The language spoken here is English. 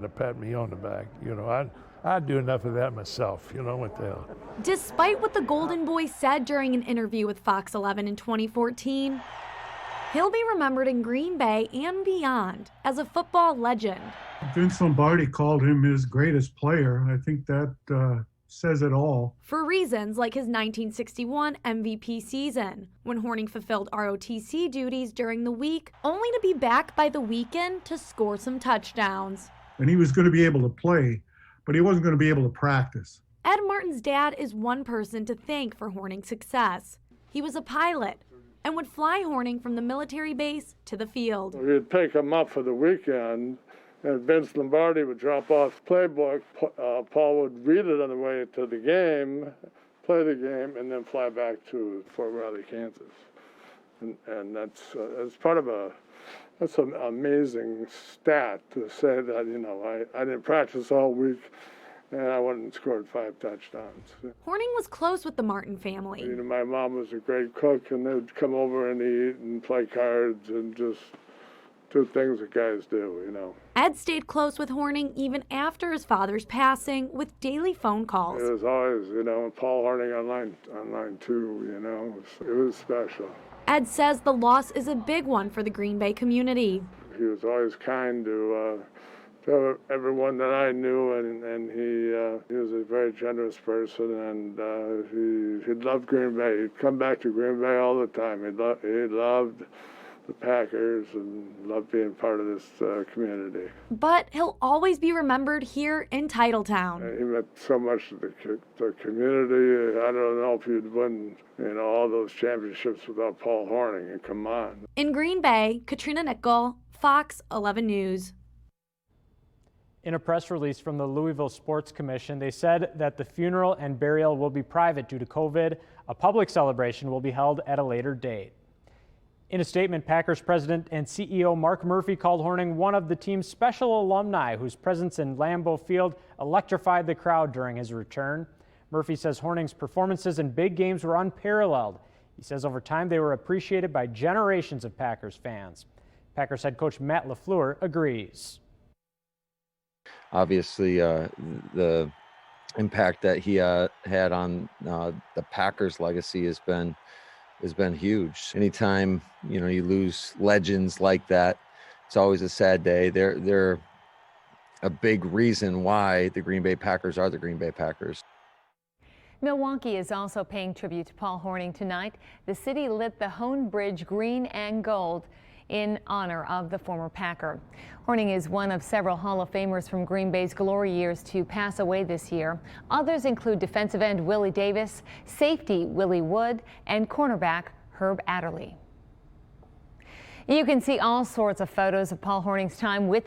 to pat me on the back. I'd do enough of that myself. What the hell. Despite what the Golden Boy said during an interview with Fox 11 in 2014, he'll be remembered in Green Bay and beyond as a football legend. Vince Lombardi called him his greatest player. I think that says it all. For reasons like his 1961 MVP season, when Hornung fulfilled ROTC duties during the week, only to be back by the weekend to score some touchdowns. And he was going to be able to play, but he wasn't going to be able to practice. Ed Martin's dad is one person to thank for Hornung's success. He was a pilot and would fly Hornung from the military base to the field. We'd pick him up for the weekend, and Vince Lombardi would drop off the playbook. Paul would read it on the way to the game, play the game, and then fly back to Fort Riley, Kansas. And that's part of that's an amazing stat to say that, I didn't practice all week and I went and scored 5 touchdowns. Hornung was close with the Martin family. My mom was a great cook, and they'd come over and eat and play cards and just do things that guys do. Ed stayed close with Hornung even after his father's passing with daily phone calls. It was always, Paul Hornung on line 2, it was special. Ed says the loss is a big one for the Green Bay community. He was always kind to everyone that I knew, and he was a very generous person, and he loved Green Bay. He'd come back to Green Bay all the time. He loved the Packers and loved being part of this community. But he'll always be remembered here in Titletown. He meant so much to the community. I don't know if you'd win all those championships without Paul Hornung, and come on. In Green Bay, Katrina Nickel, Fox 11 News. In a press release from the Louisville Sports Commission, they said that the funeral and burial will be private due to COVID. A public celebration will be held at a later date. In a statement, Packers president and CEO Mark Murphy called Hornung one of the team's special alumni whose presence in Lambeau Field electrified the crowd during his return. Murphy says Hornung's performances in big games were unparalleled. He says over time they were appreciated by generations of Packers fans. Packers head coach Matt LaFleur agrees. Obviously, the impact that he had on the Packers' legacy has been huge. Anytime you lose legends like that, it's always a sad day. They're a big reason why the Green Bay Packers are the Green Bay Packers. Milwaukee is also paying tribute to Paul Hornung tonight. The city lit the Hone Bridge green and gold in honor of the former Packer. Hornung is one of several Hall of Famers from Green Bay's glory years to pass away this year. Others include defensive end Willie Davis, safety Willie Wood, and cornerback Herb Adderley. You can see all sorts of photos of Paul Hornung's time with the